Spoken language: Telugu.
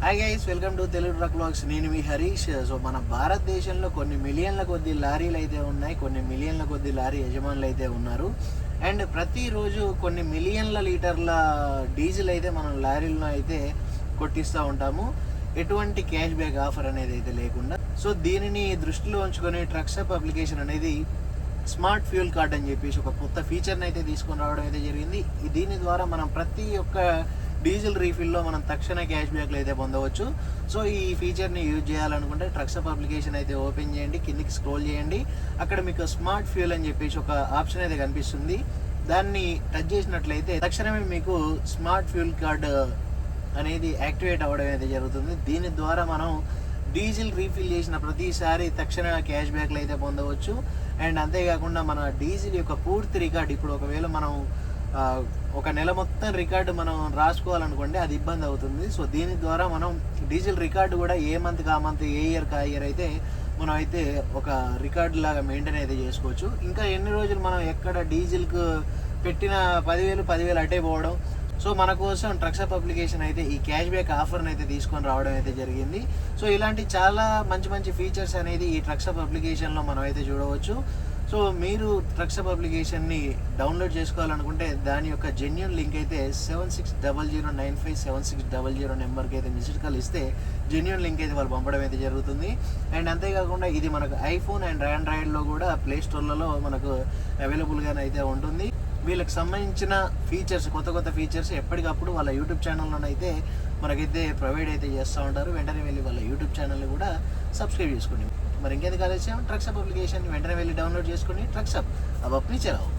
Hi guys, welcome to Telugu truck vlogs. నేను మీ హరీష్. సో మన భారతదేశంలో కొన్ని మిలియన్ల కొద్ది లారీలు అయితే ఉన్నాయి, కొన్ని మిలియన్ల కొద్ది లారీ యజమానులు అయితే ఉన్నారు. అండ్ ప్రతిరోజు కొన్ని మిలియన్ల లీటర్ల డీజిల్ అయితే మనం లారీలను అయితే కొట్టిస్తూ ఉంటాము, ఎటువంటి క్యాష్ బ్యాక్ ఆఫర్ అనేది అయితే లేకుండా. సో దీనిని దృష్టిలో ఉంచుకొని ట్రక్సప్ అప్లికేషన్ అనేది స్మార్ట్ ఫ్యూయల్ కార్డ్ అని చెప్పేసి ఒక కొత్త ఫీచర్ని అయితే తీసుకొని రావడం అయితే జరిగింది. దీని ద్వారా మనం ప్రతి ఒక్క డీజిల్ రీఫిల్లో మనం తక్షణ క్యాష్ బ్యాక్లు అయితే పొందవచ్చు. సో ఈ ఫీచర్ని యూజ్ చేయాలనుకుంటే ట్రక్సప్ అప్లికేషన్ అయితే ఓపెన్ చేయండి, కిందికి స్క్రోల్ చేయండి. అక్కడ మీకు స్మార్ట్ ఫ్యూయల్ అని చెప్పేసి ఒక ఆప్షన్ అయితే కనిపిస్తుంది. దాన్ని టచ్ చేసినట్లయితే తక్షణమే మీకు స్మార్ట్ ఫ్యూయల్ కార్డ్ అనేది యాక్టివేట్ అవ్వడం అయితే జరుగుతుంది. దీని ద్వారా మనం డీజిల్ రీఫిల్ చేసిన ప్రతిసారి తక్షణ క్యాష్ బ్యాక్లు అయితే పొందవచ్చు. అండ్ అంతేకాకుండా మన డీజిల్ యొక్క పూర్తి రికార్డ్, ఇప్పుడు ఒకవేళ మనం ఒక నెల మొత్తం రికార్డు మనం రాసుకోవాలనుకోండి, అది ఇబ్బంది అవుతుంది. సో దీని ద్వారా మనం డీజిల్ రికార్డు కూడా ఏ మంత్కి ఆ మంత్, ఏ ఇయర్కి ఆ ఇయర్ అయితే మనం అయితే ఒక రికార్డు లాగా మెయింటైన్ అయితే చేసుకోవచ్చు. ఇంకా ఎన్ని రోజులు మనం ఎక్కడ డీజిల్కు పెట్టిన 10,000 అటే పోవడం. సో మన కోసం ట్రక్సప్ అప్లికేషన్ అయితే ఈ క్యాష్ బ్యాక్ ఆఫర్ని అయితే తీసుకొని రావడం అయితే జరిగింది. సో ఇలాంటి చాలా మంచి మంచి ఫీచర్స్ అనేది ఈ ట్రక్సప్ అప్లికేషన్లో మనం అయితే చూడవచ్చు. సో మీరు ట్రక్సప్ అప్లికేషన్ని డౌన్లోడ్ చేసుకోవాలనుకుంటే దాని యొక్క జెన్యూన్ లింక్ అయితే 7600957600 నెంబర్కి అయితే మిస్డ్ కాల్ ఇస్తే జెన్యూన్ లింక్ అయితే వాళ్ళు పంపడం అయితే జరుగుతుంది. అండ్ అంతేకాకుండా ఇది మనకు ఐఫోన్ అండ్ ఆండ్రాయిడ్లో కూడా ప్లే స్టోర్లలో మనకు అవైలబుల్గానే అయితే ఉంటుంది. వీళ్ళకి సంబంధించిన ఫీచర్స్, కొత్త ఫీచర్స్ ఎప్పటికప్పుడు వాళ్ళ యూట్యూబ్ ఛానల్లోనైతే మనకైతే ప్రొవైడ్ అయితే చేస్తూ ఉంటారు. వెంటనే వెళ్ళి వాళ్ళ యూట్యూబ్ ఛానల్ని కూడా సబ్స్క్రైబ్ చేసుకోండి. మరి ఇంకేది కాలేసాం, ట్రక్సప్ అప్లికేషన్ వెంటనే వెళ్ళి డౌన్లోడ్ చేసుకుని ట్రక్సప్ अब अपनी चलाओ.